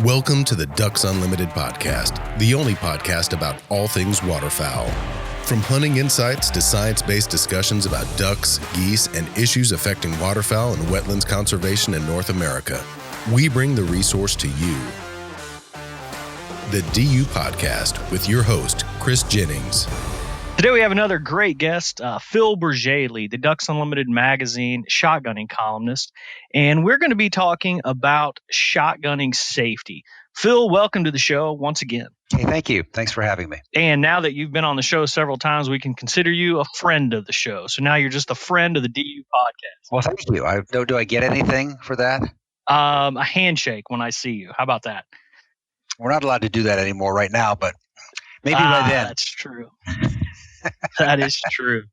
Welcome to the Ducks Unlimited podcast, the only podcast about all things waterfowl. From hunting insights to science-based discussions about ducks, geese, and issues affecting waterfowl and wetlands conservation in North America, we bring the resource to you. The DU Podcast with your host, Chris Jennings. Today we have another great guest, Phil Bourjaily, the Ducks Unlimited magazine shotgunning columnist, and we're going to be talking about shotgunning safety. Phil, welcome to the show once again. Hey, thank you. Thanks for having me. And now that you've been on the show several times, we can consider you a friend of the show. So now you're just a friend of the DU Podcast. Well, thank you. Do I get anything for that? A handshake when I see you. How about that? We're not allowed to do that anymore right now, but maybe by then. That's true. That is true.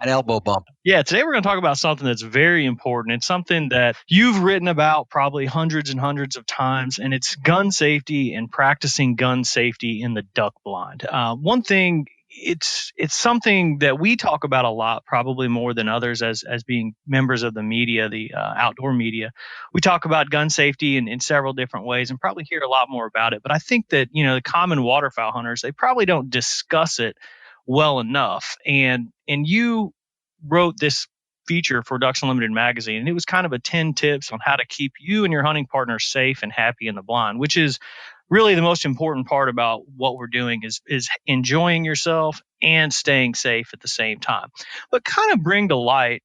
An elbow bump. Yeah, today we're going to talk about something that's very important. It's something that you've written about probably hundreds and hundreds of times, and it's gun safety and practicing gun safety in the duck blind. One thing, it's something that we talk about a lot, probably more than others as being members of the media, the outdoor media. We talk about gun safety in several different ways and probably hear a lot more about it. But I think that, the common waterfowl hunters, they probably don't discuss it well enough. And you wrote this feature for Ducks Unlimited magazine, and it was kind of a 10 tips on how to keep you and your hunting partners safe and happy in the blind, which is really the most important part about what we're doing is enjoying yourself and staying safe at the same time. But kind of bring to light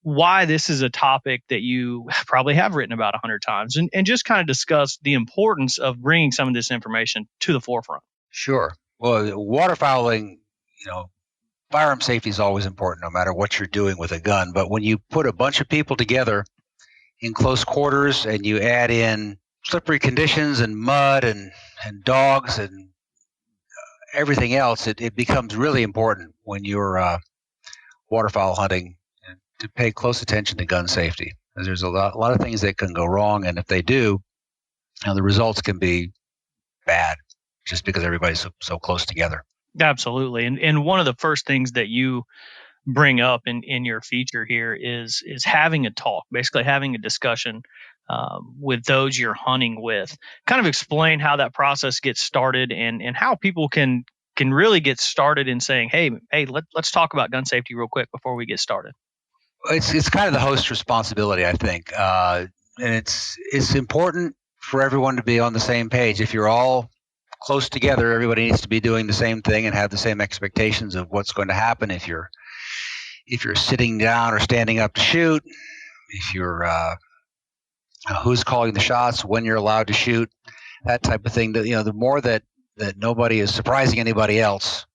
why this is a topic that you probably have written about 100 times, and just kind of discuss the importance of bringing some of this information to the forefront. Sure. Well, waterfowling, firearm safety is always important no matter what you're doing with a gun. But when you put a bunch of people together in close quarters and you add in slippery conditions and mud and dogs and everything else, it becomes really important when you're waterfowl hunting to pay close attention to gun safety. Because there's a lot of things that can go wrong, and if they do, the results can be bad just because everybody's so close together. Absolutely. And one of the first things that you bring up in your feature here is having a talk, basically having a discussion with those you're hunting with. Kind of explain how that process gets started and how people can really get started in saying, hey, let's talk about gun safety real quick before we get started. It's kind of the host's responsibility, I think. And it's important for everyone to be on the same page. If you're all close together, everybody needs to be doing the same thing and have the same expectations of what's going to happen if you're sitting down or standing up to shoot, if you're who's calling the shots, when you're allowed to shoot, that type of thing. The more that nobody is surprising anybody else,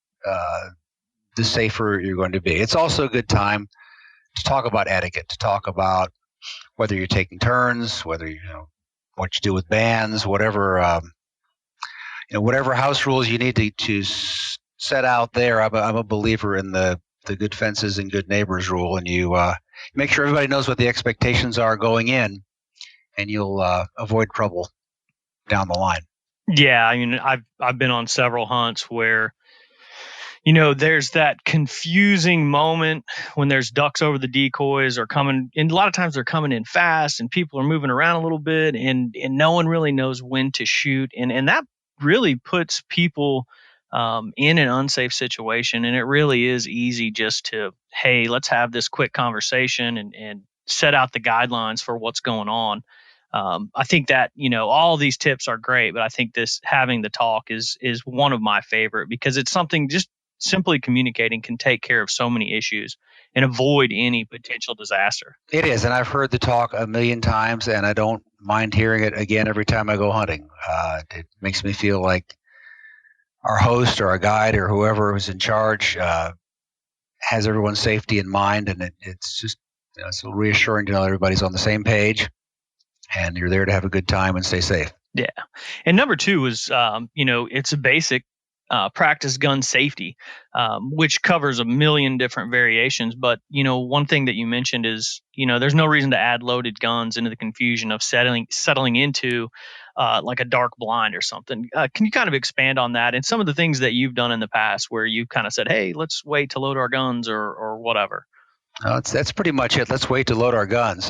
the safer you're going to be. It's also a good time to talk about etiquette, to talk about whether you're taking turns, whether what you do with bands, whatever. Whatever house rules you need to set out there. I'm a believer in the good fences and good neighbors rule, and you make sure everybody knows what the expectations are going in, and you'll avoid trouble down the line. Yeah, I mean, I've been on several hunts where there's that confusing moment when there's ducks over the decoys or coming, and a lot of times they're coming in fast and people are moving around a little bit, and no one really knows when to shoot, and that really puts people in an unsafe situation. And it really is easy just to, hey, let's have this quick conversation and set out the guidelines for what's going on. I think that, all these tips are great, but I think this having the talk is one of my favorite, because it's something just simply communicating can take care of so many issues and avoid any potential disaster. It is. And I've heard the talk a million times, and I don't mind hearing it again every time I go hunting. It makes me feel like our host or our guide or whoever is in charge has everyone's safety in mind. And it's just it's reassuring to know everybody's on the same page and you're there to have a good time and stay safe. Yeah. And number two is, it's a basic practice gun safety, which covers a million different variations. But, one thing that you mentioned is, there's no reason to add loaded guns into the confusion of settling into like a dark blind or something. Can you kind of expand on that and some of the things that you've done in the past where you've kind of said, hey, let's wait to load our guns or whatever? That's pretty much it. Let's wait to load our guns.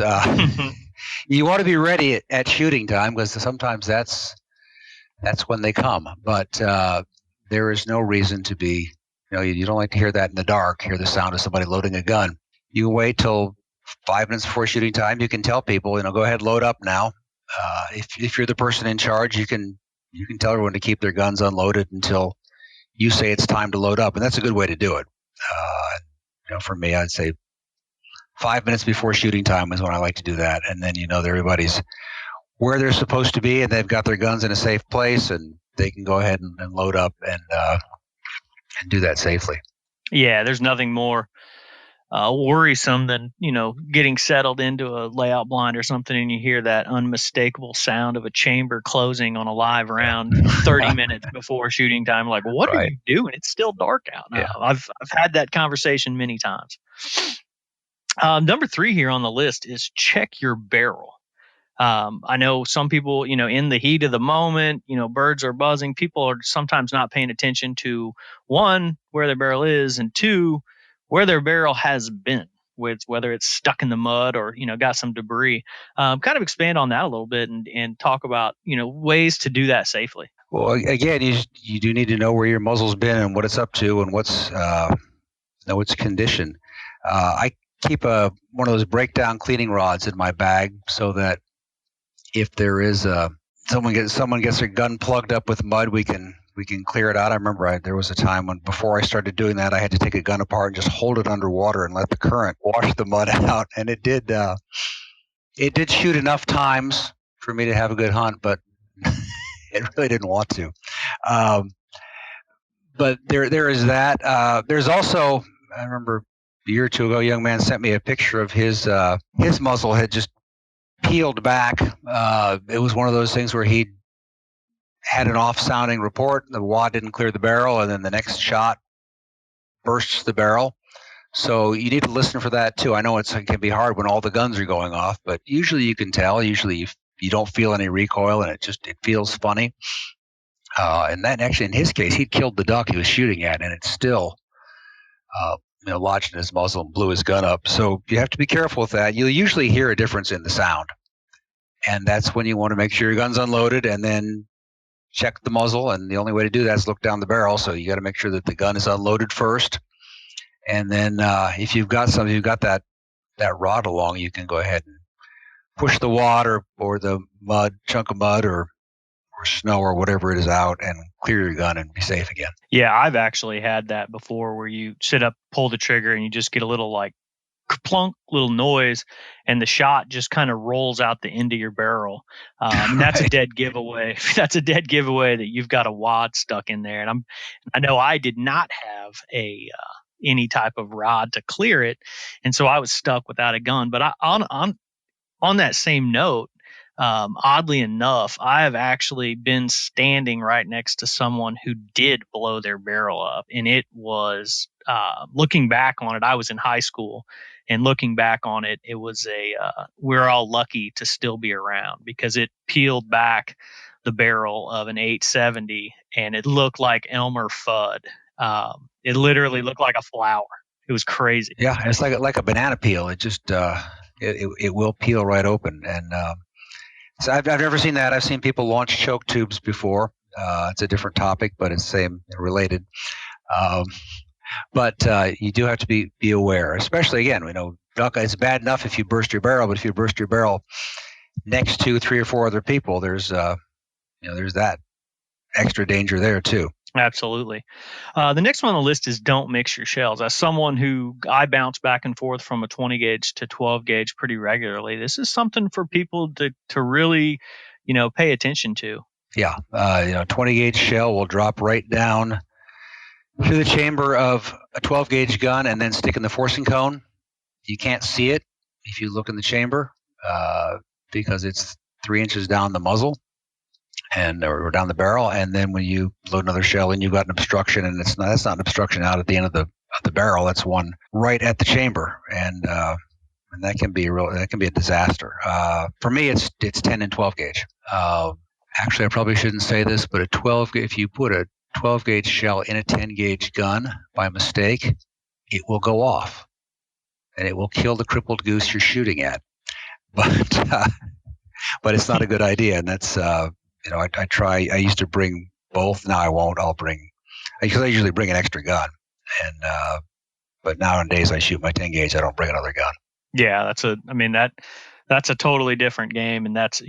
You want to be ready at shooting time, because sometimes that's when they come. But there is no reason to be, you don't like to hear that in the dark, hear the sound of somebody loading a gun. You wait till 5 minutes before shooting time. You can tell people, go ahead, load up now. If you're the person in charge, you can tell everyone to keep their guns unloaded until you say it's time to load up, and that's a good way to do it. For me, I'd say 5 minutes before shooting time is when I like to do that, and then that everybody's where they're supposed to be, and they've got their guns in a safe place, and they can go ahead and load up and do that safely. Yeah, there's nothing more worrisome than getting settled into a layout blind or something, and you hear that unmistakable sound of a chamber closing on a live round 30 minutes before shooting time. Like, what are you doing? It's still dark out. Yeah. I've had that conversation many times. Number 3 here on the list is check your barrel. I know some people, in the heat of the moment, birds are buzzing. People are sometimes not paying attention to, 1, where their barrel is, and 2, where their barrel has been, with whether it's stuck in the mud or, got some debris. Kind of expand on that a little bit and talk about, ways to do that safely. Well, again, you do need to know where your muzzle's been and what it's up to and what's its condition. I keep one of those breakdown cleaning rods in my bag so that if there is someone gets their gun plugged up with mud, we can clear it out. I remember there was a time when, before I started doing that, I had to take a gun apart and just hold it underwater and let the current wash the mud out, and it did shoot enough times for me to have a good hunt, but it really didn't want to. But there is that. There's also, I remember a year or two ago, a young man sent me a picture of his muzzle had just peeled back. It was one of those things where he had an off-sounding report. The wad didn't clear the barrel, and then the next shot bursts the barrel. So you need to listen for that too. I know it can be hard when all the guns are going off, but usually you can tell. Usually you don't feel any recoil, and it feels funny. And then actually, in his case, he'd killed the duck he was shooting at, and it's still lodged in his muzzle and blew his gun up. So you have to be careful with that. You'll usually hear a difference in the sound, and that's when you want to make sure your gun's unloaded and then check the muzzle. And the only way to do that is look down the barrel. So you got to make sure that the gun is unloaded first, and then if you've got that rod along, you can go ahead and push the wad or the chunk of mud or snow or whatever it is out, and clear your gun and be safe again. Yeah, I've actually had that before, where you sit up, pull the trigger, and you just get a little plunk little noise, and the shot just kind of rolls out the end of your barrel. And that's a dead giveaway. That's a dead giveaway that you've got a wad stuck in there. And I know I did not have any type of rod to clear it, and so I was stuck without a gun. But on that same note, oddly enough, I have actually been standing right next to someone who did blow their barrel up. And it was, looking back on it, I was in high school, and looking back on it, it was we're all lucky to still be around, because it peeled back the barrel of an 870, and it looked like Elmer Fudd. It literally looked like a flower. It was crazy. Yeah, it's like a banana peel. It just it will peel right open. And so I've never seen that. I've seen people launch choke tubes before. It's a different topic, but it's same related. But you do have to be aware, especially again, duck. It's bad enough if you burst your barrel, but if you burst your barrel next to 3 or 4 other people, there's that extra danger there too. Absolutely. The next one on the list is don't mix your shells. As someone who I bounce back and forth from a 20 gauge to 12 gauge pretty regularly, this is something for people to really, pay attention to. Yeah. 20 gauge shell will drop right down to the chamber of a 12 gauge gun and then stick in the forcing cone. You can't see it if you look in the chamber because it's 3 inches down the muzzle or down the barrel, and then when you load another shell in, you've got an obstruction, and that's not an obstruction out at the end of the barrel. That's one right at the chamber, and that can be a disaster. For me, it's 10 and 12 gauge. Actually, I probably shouldn't say this, but if you put a 12 gauge shell in a 10 gauge gun by mistake, it will go off, and it will kill the crippled goose you're shooting at. But but it's not a good idea. And that's, I try, I used to bring both. Now I won't. I usually bring an extra gun. And, but nowadays I shoot my 10 gauge. I don't bring another gun. Yeah, that's a totally different game, and that's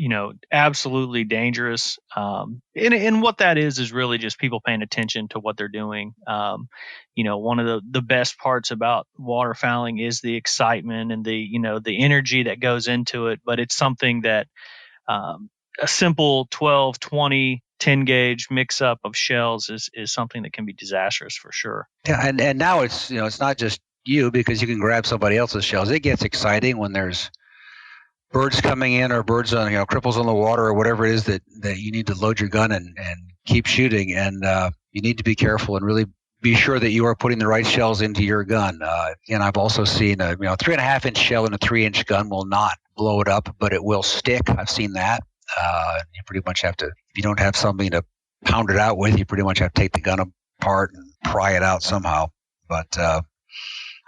absolutely dangerous. And what that is really just people paying attention to what they're doing. One of the best parts about waterfowling is the excitement and the energy that goes into it. But it's something that a simple 12, 20, 10 gauge mix up of shells is something that can be disastrous for sure. Yeah, and now it's it's not just you, because you can grab somebody else's shells. It gets exciting when there's birds coming in, or birds on cripples on the water, or whatever it is that you need to load your gun and keep shooting. And you need to be careful and really be sure that you are putting the right shells into your gun. And I've also seen a 3.5-inch shell in a 3-inch gun will not blow it up, but it will stick. I've seen that. You pretty much have to, if you don't have something to pound it out with, you pretty much have to take the gun apart and pry it out somehow. But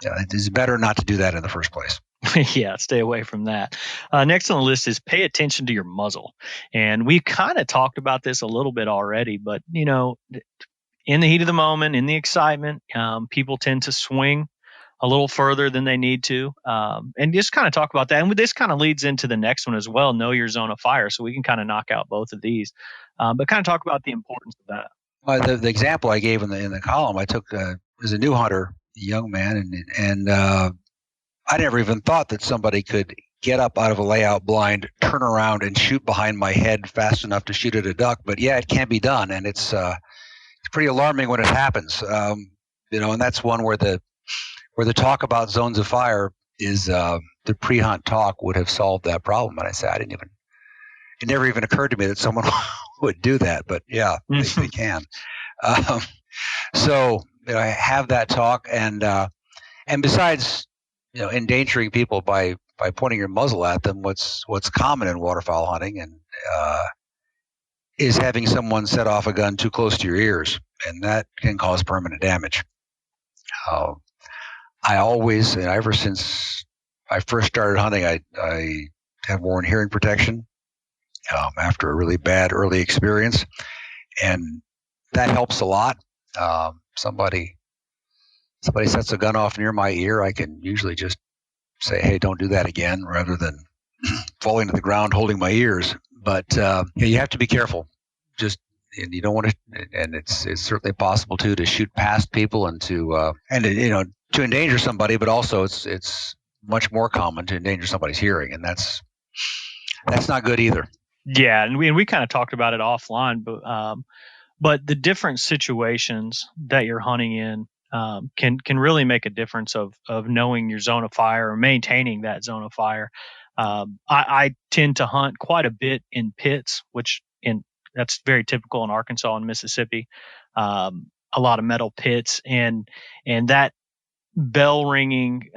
it is better not to do that in the first place. Yeah, stay away from that. Next on the list is pay attention to your muzzle. And we kind of talked about this a little bit already, but in the heat of the moment, in the excitement, people tend to swing a little further than they need to. And just kind of talk about that. And this kind of leads into the next one as well, know your zone of fire. So we can kind of knock out both of these, but kind of talk about the importance of that. Well, the example I gave in the column, I took as a new hunter, a young man, and I never even thought that somebody could get up out of a layout blind, turn around, and shoot behind my head fast enough to shoot at a duck. But yeah, it can be done, and it's pretty alarming when it happens. And that's one where the talk about zones of fire is the pre-hunt talk would have solved that problem. And I said, it never even occurred to me that someone would do that. But yeah, they can. So I have that talk, and besides endangering people by pointing your muzzle at them, what's common in waterfowl hunting and is having someone set off a gun too close to your ears, and that can cause permanent damage. I always, and ever since I first started hunting, I have worn hearing protection after a really bad early experience, and that helps a lot. Somebody sets a gun off near my ear, I can usually just say, "Hey, don't do that again," rather than falling to the ground holding my ears. But you have to be careful. And you don't want to, and it's certainly possible to shoot past people and to endanger somebody. But also, it's much more common to endanger somebody's hearing, and that's not good either. Yeah, and we kind of talked about it offline, but the different situations that you're hunting in can really make a difference of knowing your zone of fire or maintaining that zone of fire. I tend to hunt quite a bit in pits, that's very typical in Arkansas and Mississippi. A lot of metal pits, and that bell ringing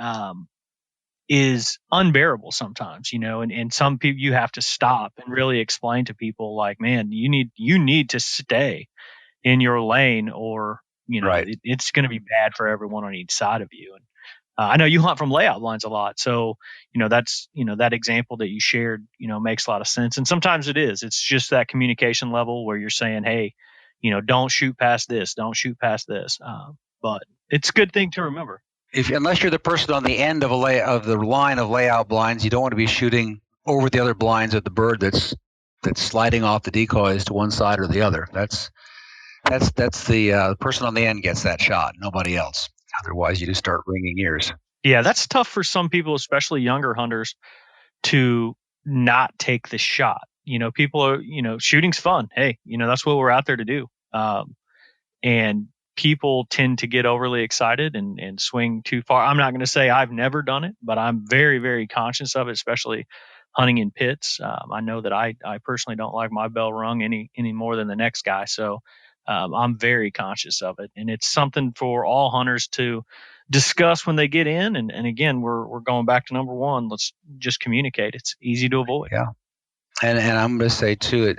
is unbearable sometimes, and some people you have to stop and really explain to people like, man, you need to stay in your lane, or right. It's going to be bad for everyone on each side of you. And I know you hunt from layout lines a lot, so that's that example that you shared makes a lot of sense. And sometimes it's just that communication level where you're saying, hey, don't shoot past this, don't shoot past this. But it's a good thing to remember. Unless you're the person on the end of the line of layout blinds, you don't want to be shooting over the other blinds at the bird that's sliding off the decoys to one side or the other. That's the person on the end gets that shot, nobody else. Otherwise, you just start ringing ears. Yeah, that's tough for some people, especially younger hunters, to not take the shot. People are, shooting's fun. Hey, that's what we're out there to do. And people tend to get overly excited and swing too far. I'm not going to say I've never done it, but I'm very, very conscious of it, especially hunting in pits. I know that I personally don't like my bell rung any more than the next guy. So I'm very conscious of it. And it's something for all hunters to discuss when they get in. And again, we're going back to number one. Let's just communicate. It's easy to avoid. Yeah. And I'm going to say too,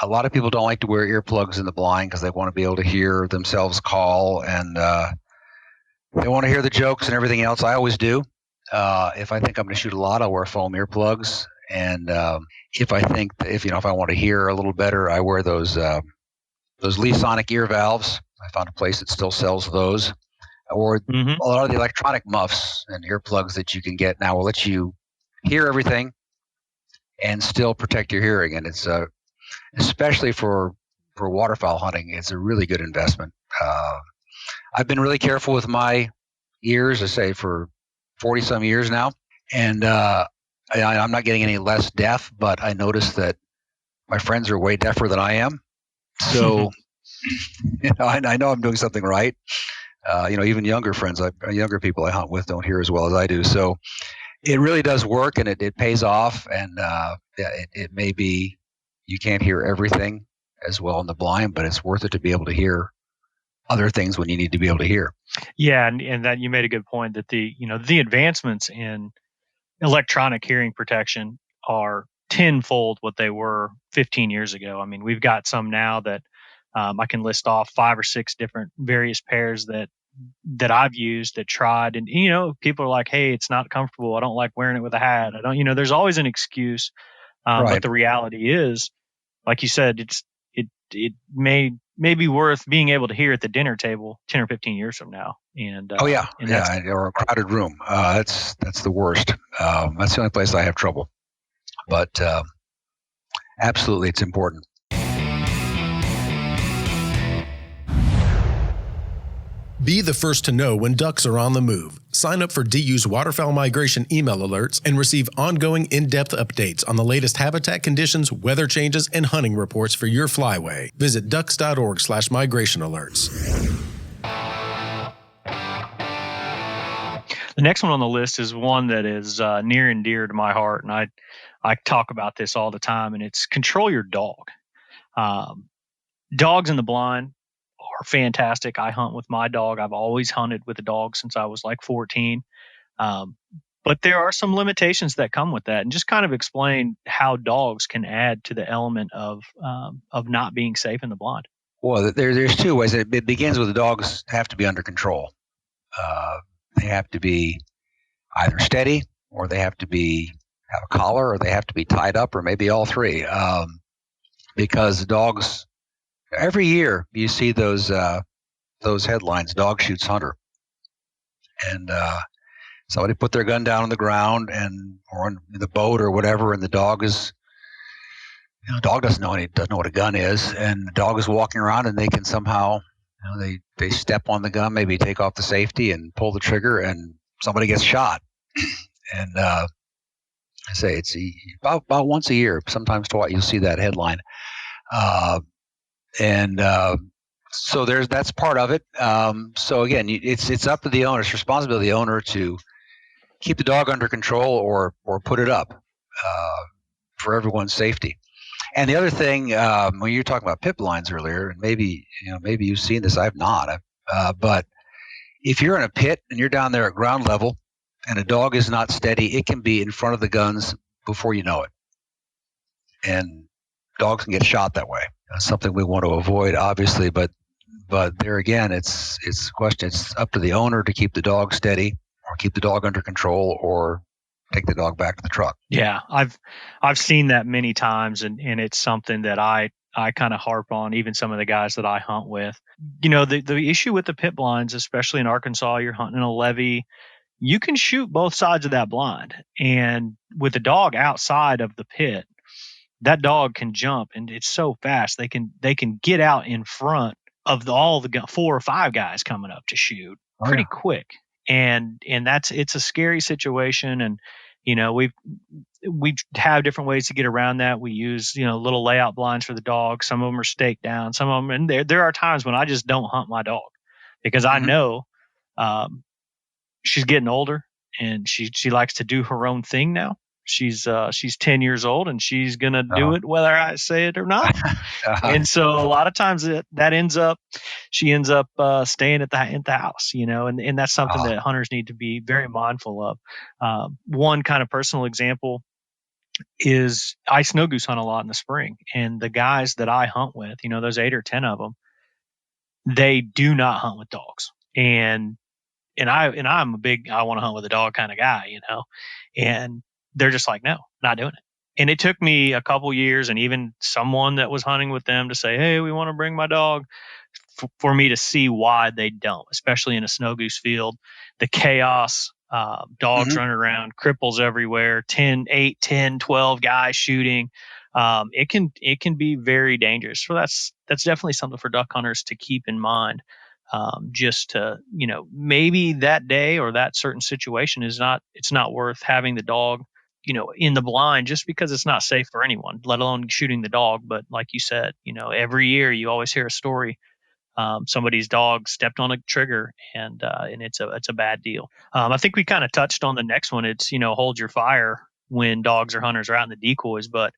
a lot of people don't like to wear earplugs in the blind because they want to be able to hear themselves call, and they want to hear the jokes and everything else. I always do. If I think I'm going to shoot a lot, I'll wear foam earplugs. And if I think that if I want to hear a little better, I wear those Lee Sonic ear valves. I found a place that still sells those. Or Mm-hmm. a lot of the electronic muffs and earplugs that you can get now will let you hear everything and still protect your hearing. And it's especially for waterfowl hunting, it's a really good investment. I've been really careful with my ears, I say, for 40 some years now. And I'm not getting any less deaf, but I noticed that my friends are way deafer than I am. So, I know I'm doing something right. Even younger friends, younger people I hunt with don't hear as well as I do. So it really does work, and it pays off. And it may be you can't hear everything as well in the blind, but it's worth it to be able to hear other things when you need to be able to hear. Yeah, and that you made a good point that the advancements in electronic hearing protection are tenfold what they were 15 years ago. I mean, we've got some now that I can list off 5 or 6 different various pairs that I've used, that tried, and people are like, "Hey, it's not comfortable. I don't like wearing it with a hat. I don't." There's always an excuse, Right. but the reality is, like you said, it may be worth being able to hear at the dinner table 10 or 15 years from now. And or a crowded room. That's the worst. That's the only place I have trouble. But absolutely, it's important. Be the first to know when ducks are on the move. Sign up for DU's waterfowl migration email alerts and receive ongoing in-depth updates on the latest habitat conditions, weather changes, and hunting reports for your flyway. Visit ducks.org/migration alerts. The next one on the list is one that is near and dear to my heart, and I talk about this all the time, and it's control your dog. Dogs in the blind are fantastic. I hunt with my dog. I've always hunted with a dog since I was like 14. But there are some limitations that come with that, and just kind of explain how dogs can add to the element of not being safe in the blind. Well, there's 2 ways. It begins with the dogs have to be under control. They have to be either steady, or they have to have a collar, or they have to be tied up, or maybe all 3. Because dogs, every year you see those headlines: dog shoots hunter, and somebody put their gun down on the ground or in the boat or whatever, and the dog is, dog doesn't know what a gun is, and the dog is walking around, and they can somehow, they step on the gun, maybe take off the safety and pull the trigger, and somebody gets shot. And I say it's about once a year, sometimes twice, you'll see that headline. So that's part of it. So again, it's up to the owner. It's responsibility of the owner to keep the dog under control or put it up for everyone's safety. And the other thing, when you were talking about pip lines earlier, and maybe you've seen this, I've not. But if you're in a pit and you're down there at ground level and a dog is not steady, it can be in front of the guns before you know it. And dogs can get shot that way. That's something we want to avoid, obviously, but there again, it's a question. It's up to the owner to keep the dog steady, or keep the dog under control, or take the dog back to the truck. Yeah, I've seen that many times, and it's something that I kind of harp on, even some of the guys that I hunt with. The issue with the pit blinds, especially in Arkansas, you're hunting a levee, you can shoot both sides of that blind, and with the dog outside of the pit, that dog can jump, and it's so fast they can get out in front of all the 4 or 5 guys coming up to shoot pretty quick, and it's a scary situation. And we have different ways to get around that. We use little layout blinds for the dog. Some of them are staked down, some of them, and there are times when I just don't hunt my dog because I know she's getting older, and she likes to do her own thing now. She's 10 years old, and she's gonna do it whether I say it or not. And so a lot of times that ends up, she ends up staying at the house, and that's something that hunters need to be very mindful of. One kind of personal example is I snow goose hunt a lot in the spring, and the guys that I hunt with, those 8 or 10 of them, they do not hunt with dogs. And I'm a big, I want to hunt with a dog kind of guy, and they're just like, no, not doing it. And it took me a couple years and even someone that was hunting with them to say, hey, we want to bring my dog, for me to see why they don't, especially in a snow goose field. The chaos, dogs running around, cripples everywhere, 8, 10, 12 guys shooting. It can be very dangerous. So that's definitely something for duck hunters to keep in mind. Just to, maybe that day or that certain situation it's not worth having the dog, in the blind, just because it's not safe for anyone, let alone shooting the dog. But like you said, every year you always hear a story. Somebody's dog stepped on a trigger, and it's a bad deal. I think we kind of touched on the next one. It's hold your fire when dogs or hunters are out in the decoys. But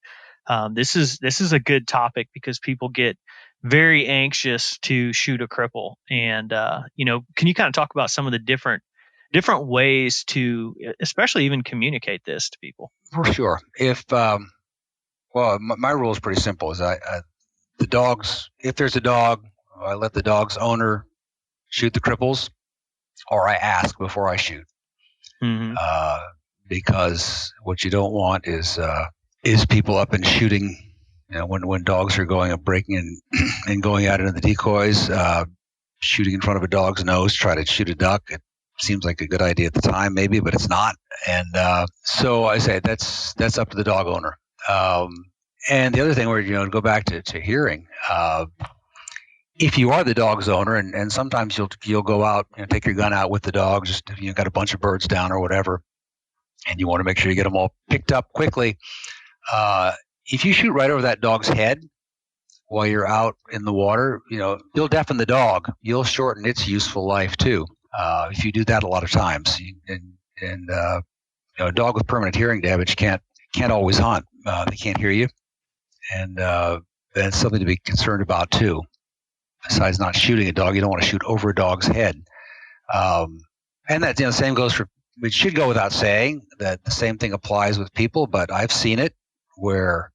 this is a good topic because people get very anxious to shoot a cripple. And can you kind of talk about some of the different ways to, especially even communicate this to people? For sure. If my rule is pretty simple. Is the dogs, if there's a dog, I let the dog's owner shoot the cripples, or I ask before I shoot. Because what you don't want is people up and shooting. When dogs are going and breaking and going out into the decoys, shooting in front of a dog's nose, try to shoot a duck. It seems like a good idea at the time, maybe, but it's not. And so I say that's up to the dog owner. And the other thing, where to go back to hearing. If you are the dog's owner, and sometimes you'll go out and take your gun out with the dog, just if you got a bunch of birds down or whatever, and you want to make sure you get them all picked up quickly. If you shoot right over that dog's head while you're out in the water, you'll deafen the dog. You'll shorten its useful life too. If you do that a lot of times, and a dog with permanent hearing damage can't always hunt. They can't hear you, and that's something to be concerned about too. Besides not shooting a dog, you don't want to shoot over a dog's head. And that same goes for. It should go without saying that the same thing applies with people, but I've seen it where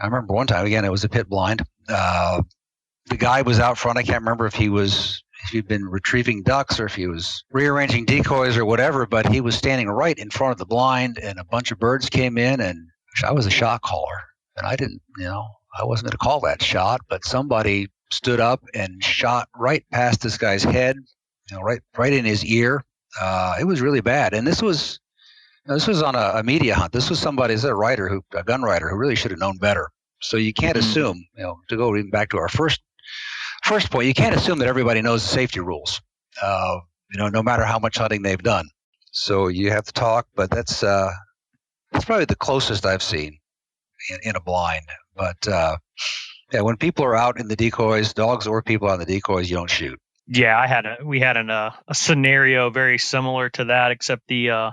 I remember one time, again, it was a pit blind. The guy was out front. I can't remember if he'd been retrieving ducks or if he was rearranging decoys or whatever, but he was standing right in front of the blind, and a bunch of birds came in, and I was a shot caller, and I didn't, I wasn't going to call that shot, but somebody stood up and shot right past this guy's head, right in his ear. It was really bad, and this was on a media hunt. This was a gun writer who really should have known better. So you can't assume, to go even back to our first point, you can't assume that everybody knows the safety rules. No matter how much hunting they've done. So you have to talk, but that's probably the closest I've seen in a blind. But when people are out in the decoys, dogs or people out in the decoys, you don't shoot. Yeah, we had a scenario very similar to that, except the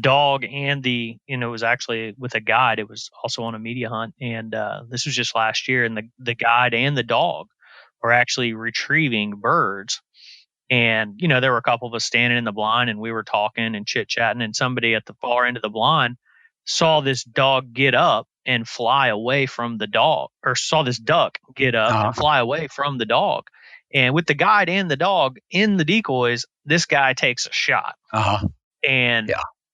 dog and it was actually with a guide. It was also on a media hunt, and this was just last year. And the guide and the dog were actually retrieving birds. And there were a couple of us standing in the blind, and we were talking and chit chatting. And somebody at the far end of the blind saw this dog get up and fly away from the dog, or saw this duck get up and fly away from the dog. And with the guide and the dog in the decoys, this guy takes a shot. And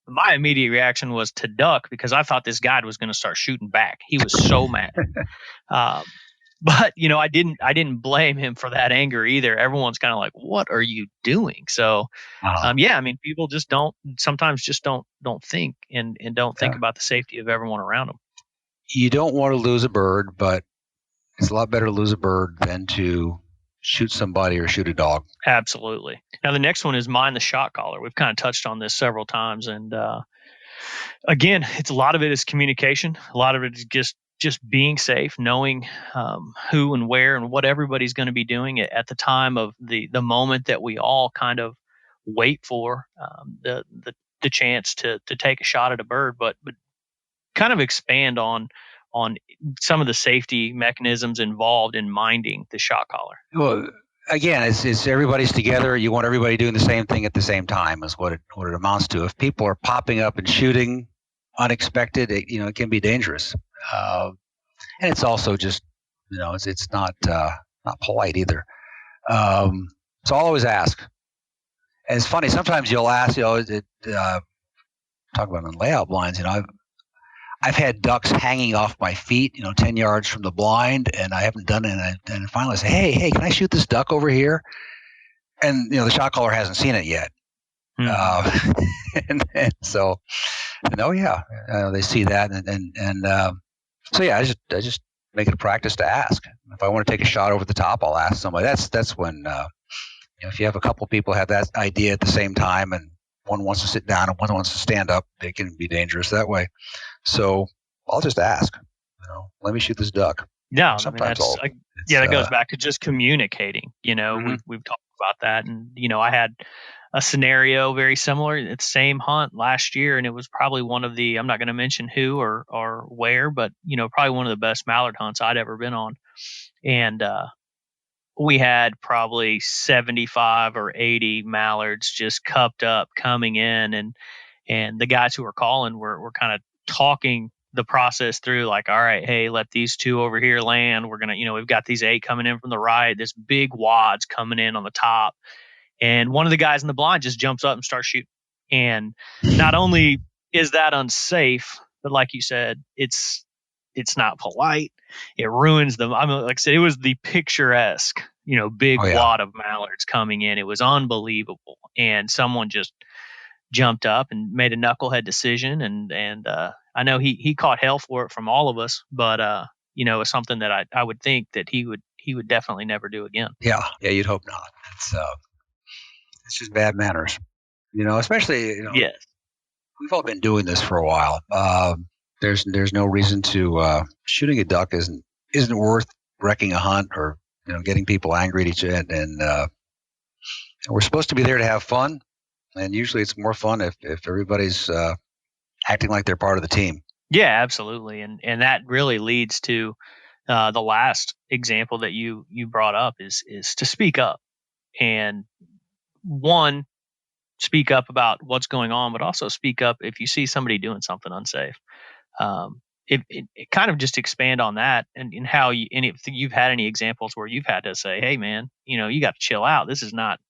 my immediate reaction was to duck, because I thought this guide was going to start shooting back. He was so mad. But I didn't blame him for that anger either. Everyone's kind of like, "What are you doing?" So, people just don't think and don't think about the safety of everyone around them. You don't want to lose a bird, but it's a lot better to lose a bird than to shoot somebody or shoot a dog. Absolutely. Now, the next one is mind the shot caller. We've kind of touched on this several times. And again, a lot of it is communication. A lot of it is just being safe, knowing who and where and what everybody's going to be doing at the time of the moment that we all kind of wait for the chance to take a shot at a bird, but kind of expand on some of the safety mechanisms involved in minding the shot caller. Well, again, it's everybody's together. You want everybody doing the same thing at the same time is what it amounts to. If people are popping up and shooting unexpected, it can be dangerous. And it's also just, it's not polite either. So I'll always ask. And it's funny, sometimes you'll ask, talk about on layout blinds, I've had ducks hanging off my feet, 10 yards from the blind, and I haven't done it. And finally I say, hey, can I shoot this duck over here? And, the shot caller hasn't seen it yet. And so, they see that. So, yeah, I just make it a practice to ask. If I want to take a shot over the top, I'll ask somebody. That's when, if you have a couple people have that idea at the same time and one wants to sit down and one wants to stand up, it can be dangerous that way. So I'll just ask, let me shoot this duck. Yeah, Sometimes that goes back to just communicating. We've talked about that, and I had a scenario very similar. It's same hunt last year, and it was probably one of the, I'm not going to mention who or where, but probably one of the best mallard hunts I'd ever been on, and we had probably 75 or 80 mallards just cupped up coming in, and the guys who were calling were kind of talking the process through, like, all right, hey, let these 2 over here land. We're going to, we've got these 8 coming in from the right, this big wads coming in on the top. And one of the guys in the blind just jumps up and starts shooting. And not only is that unsafe, but like you said, it's not polite. It ruins them. Like I said, it was the picturesque, big wad of mallards coming in. It was unbelievable. And someone just jumped up and made a knucklehead decision. And I know he caught hell for it from all of us, but it's something that I would think that he would definitely never do again. Yeah, you'd hope not. It's just bad manners, especially, Yes. We've all been doing this for a while. There's no reason to shooting a duck isn't worth wrecking a hunt or getting people angry at each other. And we're supposed to be there to have fun, and usually it's more fun if everybody's acting like they're part of the team. Yeah, absolutely, and that really leads to the last example that you brought up is to speak up, and one, speak up about what's going on, but also speak up if you see somebody doing something unsafe. It kind of just expand on that and how you, and if you've had any examples where you've had to say, hey man, you got to chill out. It's not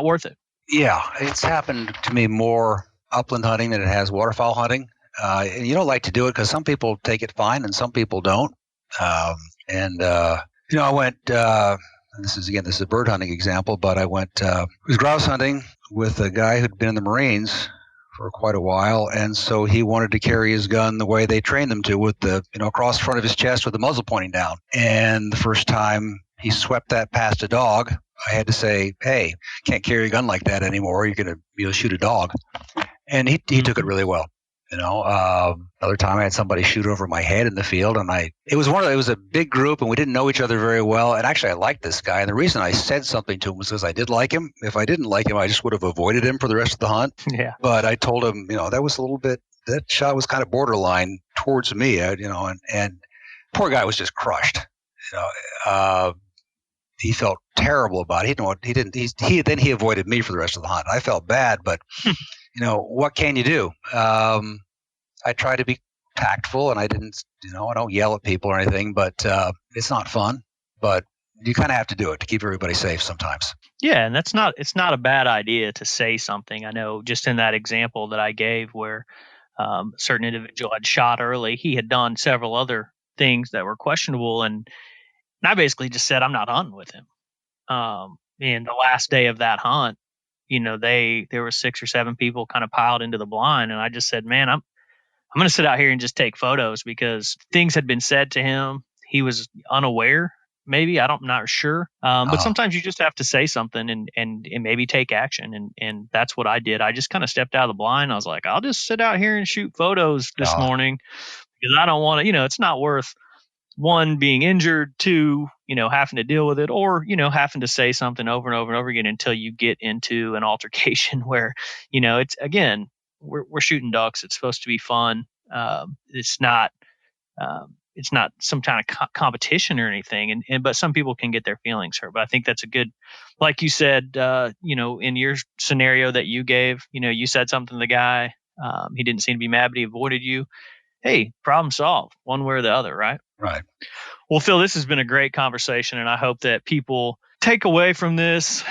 worth it. Yeah, it's happened to me more upland hunting than it has waterfowl hunting. And you don't like to do it because some people take it fine and some people don't. I went, this is a bird hunting example, but I went, was grouse hunting with a guy who'd been in the Marines for quite a while. And so he wanted to carry his gun the way they trained them to, with the, across the front of his chest with the muzzle pointing down. And the first time he swept that past a dog, I had to say, hey, can't carry a gun like that anymore. You're going to shoot a dog. And he took it really well. Another time I had somebody shoot over my head in the field, and it was a big group and we didn't know each other very well. And actually I liked this guy. And the reason I said something to him was because I did like him. If I didn't like him, I just would have avoided him for the rest of the hunt. Yeah. But I told him, that was a little bit, that shot was kind of borderline towards me, and poor guy was just crushed. He felt terrible about it. He avoided me for the rest of the hunt. I felt bad, but what can you do? I try to be tactful, and I don't yell at people or anything, but it's not fun. But you kind of have to do it to keep everybody safe sometimes. Yeah, and it's not a bad idea to say something. I know just in that example that I gave where a certain individual had shot early, he had done several other things that were questionable, and I basically just said, I'm not hunting with him. And the last day of that hunt, there were 6 or 7 people kind of piled into the blind, and I just said, man, I'm going to sit out here and just take photos, because things had been said to him. He was unaware, maybe, I'm not sure. But sometimes you just have to say something and maybe take action. And that's what I did. I just kind of stepped out of the blind. I was like, I'll just sit out here and shoot photos this morning, because I don't want to, it's not worth, 1, being injured, 2, having to deal with it, or, having to say something over and over and over again until you get into an altercation where, it's, again, we're shooting ducks. It's supposed to be fun. It's not some kind of competition or anything. But some people can get their feelings hurt. But I think that's a good, like you said, in your scenario that you gave, you said something to the guy. He didn't seem to be mad, but he avoided you. Hey, problem solved, one way or the other, right? Right. Well, Phil, this has been a great conversation, and I hope that people take away from this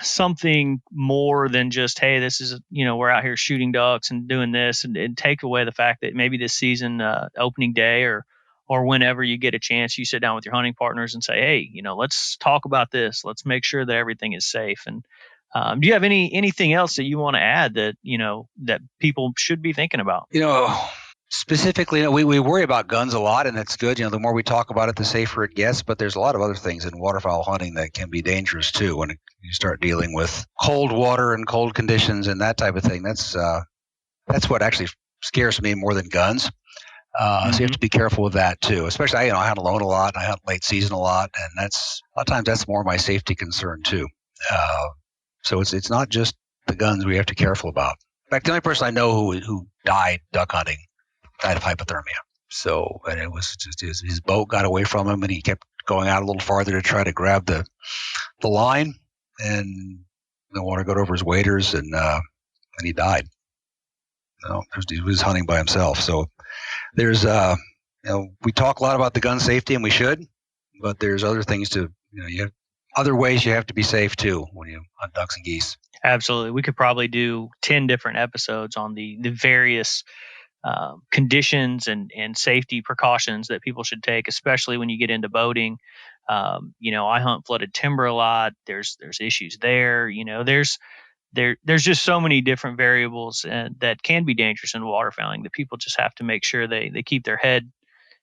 something more than just, hey, this is, we're out here shooting ducks and doing this, and take away the fact that maybe this season, opening day or whenever you get a chance, you sit down with your hunting partners and say, hey, let's talk about this. Let's make sure that everything is safe. And do you have anything else that you want to add that, that people should be thinking about? Specifically, we worry about guns a lot, and it's good. The more we talk about it, the safer it gets. But there's a lot of other things in waterfowl hunting that can be dangerous too. When you start dealing with cold water and cold conditions and that type of thing, that's what actually scares me more than guns. So you have to be careful with that too. Especially, I hunt alone a lot. I hunt late season a lot, and a lot of times that's more my safety concern too. So it's not just the guns we have to be careful about. In fact, the only person I know who died duck hunting died of hypothermia. So, and it was just his boat got away from him, and he kept going out a little farther to try to grab the line, and the water got over his waders, and he died. He was hunting by himself. So there's we talk a lot about the gun safety, and we should, but there's other things to you have other ways you have to be safe too when you hunt ducks and geese. Absolutely. We could probably do 10 different episodes on the various conditions and safety precautions that people should take, especially when you get into boating. I hunt flooded timber a lot. There's issues there. There's just so many different variables that can be dangerous in waterfowling that people just have to make sure they keep their head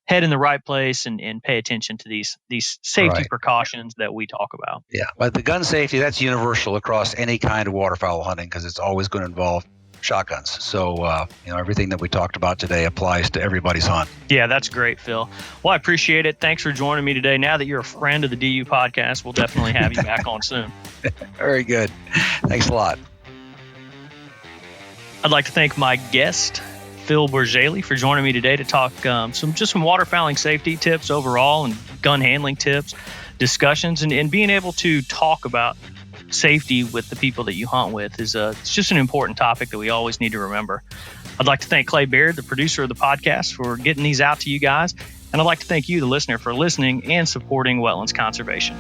in the right place and pay attention to these safety precautions that we talk about. Yeah, but the gun safety, that's universal across any kind of waterfowl hunting because it's always going to involve shotguns. So, everything that we talked about today applies to everybody's hunt. Yeah, that's great, Phil. Well, I appreciate it. Thanks for joining me today. Now that you're a friend of the DU podcast, we'll definitely have you back on soon. Very good. Thanks a lot. I'd like to thank my guest, Phil Bourjaily, for joining me today to talk some waterfowling safety tips overall and gun handling tips, discussions, and being able to talk about safety with the people that you hunt with is it's just an important topic that we always need to remember. I'd like to thank Clay Baird, the producer of the podcast, for getting these out to you guys. And I'd like to thank you, the listener, for listening and supporting wetlands conservation.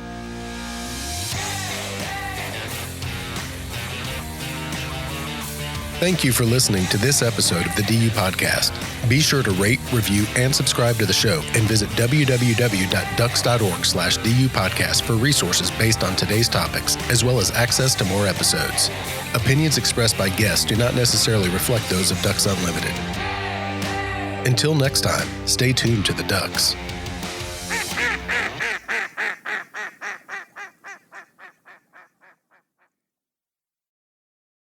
Thank you for listening to this episode of the DU Podcast. Be sure to rate, review, and subscribe to the show and visit www.ducks.org/DU Podcast for resources based on today's topics, as well as access to more episodes. Opinions expressed by guests do not necessarily reflect those of Ducks Unlimited. Until next time, stay tuned to the ducks.